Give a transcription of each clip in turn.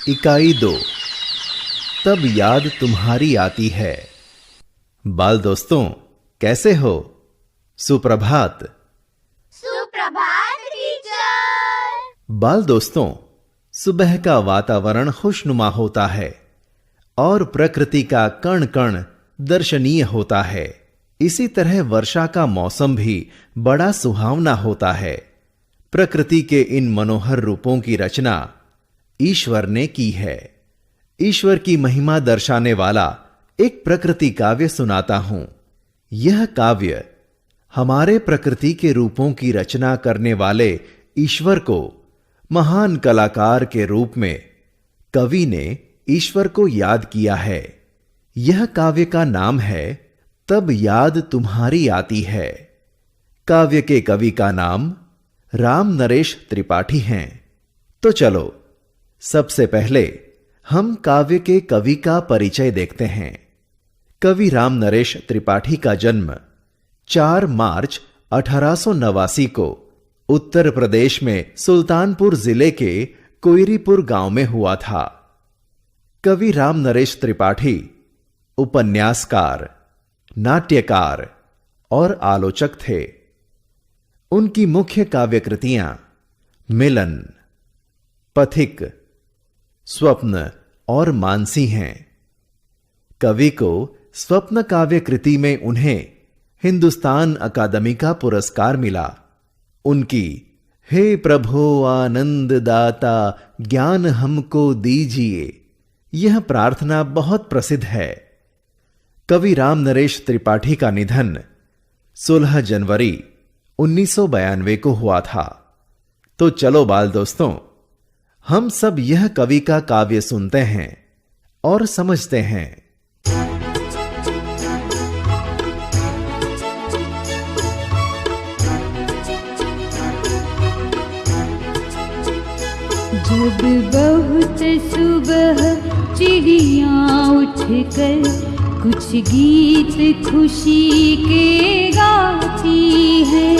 इकाई 2 तब याद तुम्हारी आती है। बाल दोस्तों, कैसे हो? सुप्रभात। सुप्रभात टीचर। बाल दोस्तों, सुबह का वातावरण खुशनुमा होता है और प्रकृति का कण कण दर्शनीय होता है। इसी तरह वर्षा का मौसम भी बड़ा सुहावना होता है। प्रकृति के इन मनोहर रूपों की रचना ईश्वर ने की है। ईश्वर की महिमा दर्शाने वाला एक प्रकृति काव्य सुनाता हूं। यह काव्य हमारे प्रकृति के रूपों की रचना करने वाले ईश्वर को महान कलाकार के रूप में कवि ने ईश्वर को याद किया है। यह काव्य का नाम है तब याद तुम्हारी आती है। काव्य के कवि का नाम राम नरेश त्रिपाठी हैं। तो चलो सबसे पहले हम काव्य के कवि का परिचय देखते हैं। कवि राम नरेश त्रिपाठी का जन्म 4 मार्च 1889 को उत्तर प्रदेश में सुल्तानपुर जिले के कोयरीपुर गांव में हुआ था। कवि राम नरेश त्रिपाठी उपन्यासकार, नाट्यकार और आलोचक थे। उनकी मुख्य काव्य कृतियां मिलन, पथिक, स्वप्न और मानसी हैं। कवि को स्वप्न काव्य कृति में उन्हें हिंदुस्तान अकादमी का पुरस्कार मिला। उनकी हे प्रभो आनंद दाता ज्ञान हमको दीजिए यह प्रार्थना बहुत प्रसिद्ध है। कवि राम नरेश त्रिपाठी का निधन 16 जनवरी 1992 को हुआ था। तो चलो बाल दोस्तों, हम सब यह कवि का काव्य सुनते हैं और समझते हैं। जब बहुत सुबह चिड़िया उठकर कुछ गीत खुशी के गाती है।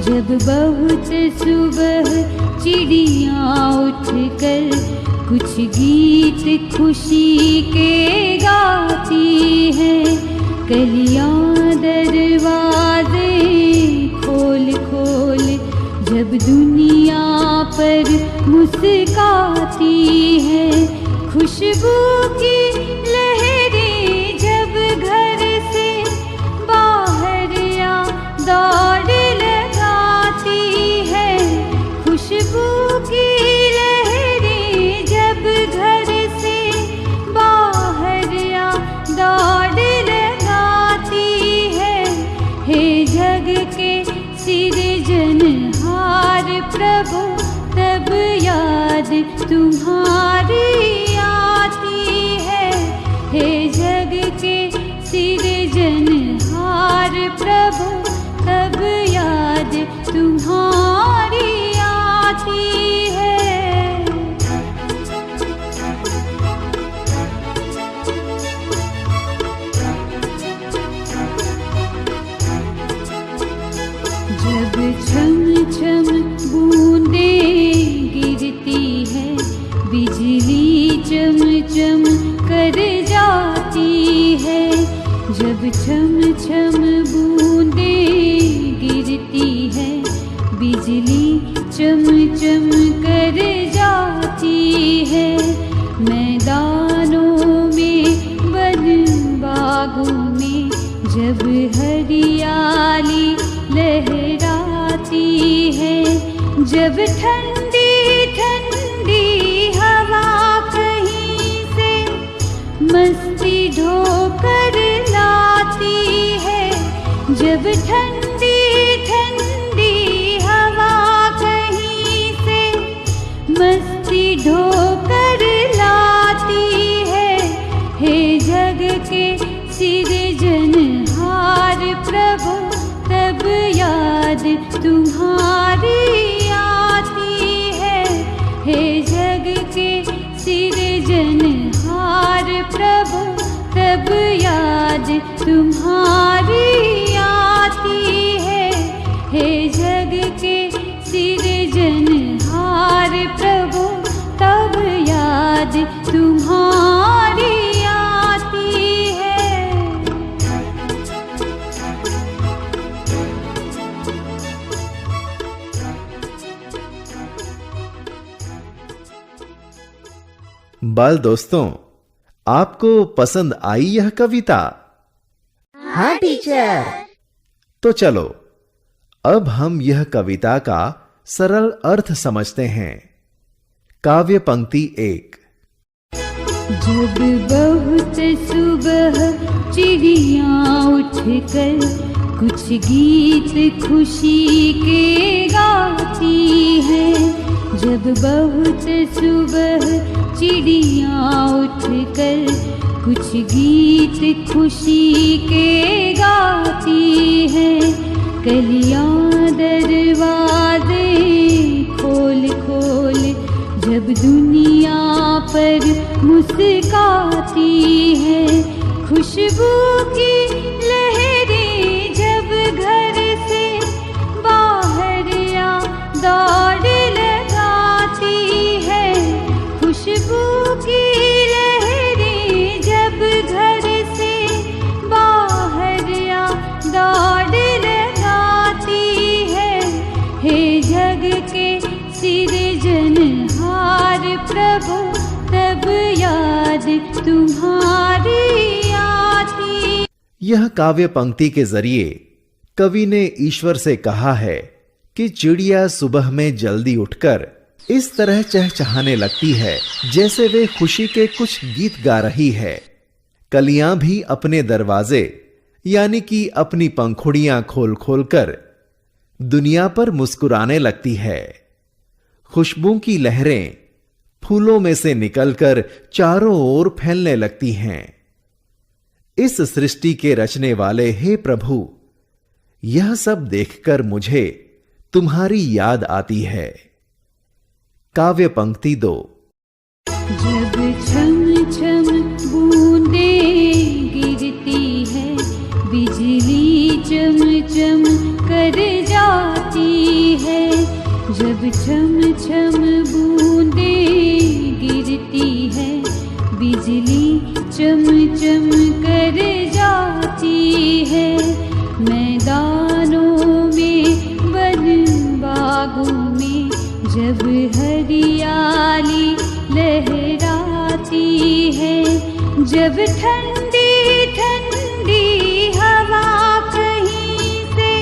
जब बहुत सुबह चिड़िया उठकर कुछ गीत खुशी के गाती है। कलियां दरवाजे खोल खोल जब दुनिया पर मुस्काती है। खुशबू की लहरें जब घर से बाहर या दौड़ लगाती है। खुशबू की लहरें जब घर से बाहर या दौड़ लगाती है। हे जग के सृजनहार प्रभु तब याद तुम्हारी आती है। हे जग के सृजनहार प्रभु तब याद तुम्हारी आती है। जब छम छम बूंदें गिरती है, बिजली चम चम कर जाती है। जब छम छम बूंदें गिरती है, बिजली चम चम कर जाती है। मैदानों में वन बागों में जब हरियाली लहराती है। जब ठंडी ठंडी हवा कहीं से मस्ती ढोकर लाती है। जब ठंडी ठंडी हवा कहीं से मस्ती ढोकर लाती है। हे जग के सृजनहार प्रभु तब याद तुम्हारी आती है। हे जग के सृजनहार प्रभु तब याद तुम्हारी आती है। हे जग के सृजनहार प्रभु तब याद याद तुम्हारी आती है। बाल दोस्तों, आपको पसंद आई यह कविता? हाँ टीचर। तो चलो अब हम यह कविता का सरल अर्थ समझते हैं। काव्य पंक्ति 1। जब बहुत सुबह चिड़िया उठकर कुछ गीत खुशी के गाती है। जब बहुत सुबह चिड़िया उठकर कुछ गीत खुशी के गाती है। कलियां दरवाजे खोल खोल जब दुनिया पर मुस्काती है। खुशबू की लहरें जब घर से बाहर या दौड़ लगाती है। खुशबू की लहरें जब घर से बाहर या दौड़ लगाती है। हे जग के सृजनहार प्रभु, तब याद तुम्हारी आती। यह काव्य पंक्ति के जरिए कवि ने ईश्वर से कहा है कि चिड़िया सुबह में जल्दी उठकर इस तरह चहचहाने लगती है जैसे वे खुशी के कुछ गीत गा रही है। कलियां भी अपने दरवाजे यानी कि अपनी पंखुड़ियां खोल खोल कर दुनिया पर मुस्कुराने लगती है। खुशबू की लहरें फूलों में से निकलकर चारों ओर फैलने लगती हैं। इस सृष्टि के रचने वाले हे प्रभु, यह सब देखकर मुझे तुम्हारी याद आती है। काव्य पंक्ति 2। जब छम छम बूंदें गिरती है, बिजली चम चम कर जाती है। जब छम छम बूंदें गिरती है, बिजली चम चम कर जाती है। मैदानों में वन बागों में जब हरियाली लहराती है। जब ठंडी ठंडी हवा कहीं से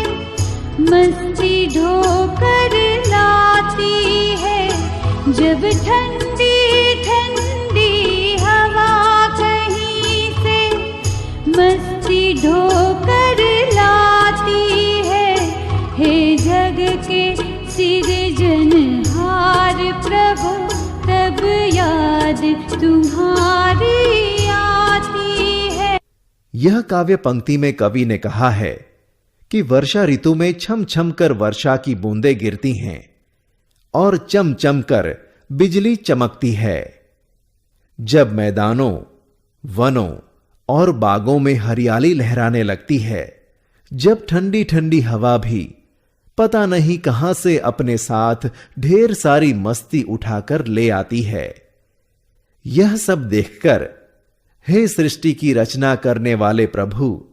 मस्ती ढोकर लाती है। जब ठंडी ठंडी हवा कहीं से मस्ती ढोकर लाती है। हे जग के सृजनहार प्रभु, तब याद तुम्हारी आती है। यह काव्य पंक्ति में कवि ने कहा है कि वर्षा ऋतु में छम छम कर वर्षा की बूंदें गिरती हैं और चम चम कर बिजली चमकती है। जब मैदानों, वनों और बागों में हरियाली लहराने लगती है। जब ठंडी ठंडी हवा भी पता नहीं कहां से अपने साथ ढेर सारी मस्ती उठाकर ले आती है। यह सब देखकर हे सृष्टि की रचना करने वाले प्रभु,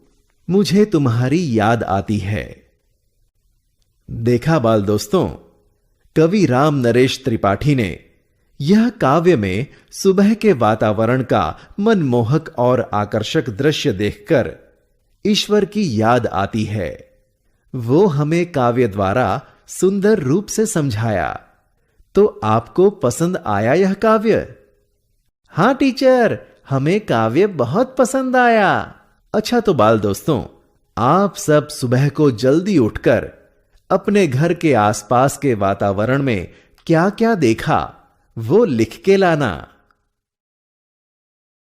मुझे तुम्हारी याद आती है। देखा बाल दोस्तों, कवि राम नरेश त्रिपाठी ने यह काव्य में सुबह के वातावरण का मनमोहक और आकर्षक दृश्य देखकर ईश्वर की याद आती है। वो हमें काव्य द्वारा सुंदर रूप से समझाया। तो आपको पसंद आया यह काव्य? हां टीचर, हमें काव्य बहुत पसंद आया। अच्छा तो बाल दोस्तों, आप सब सुबह को जल्दी उठकर अपने घर के आसपास के वातावरण में क्या क्या देखा वो लिख के लाना।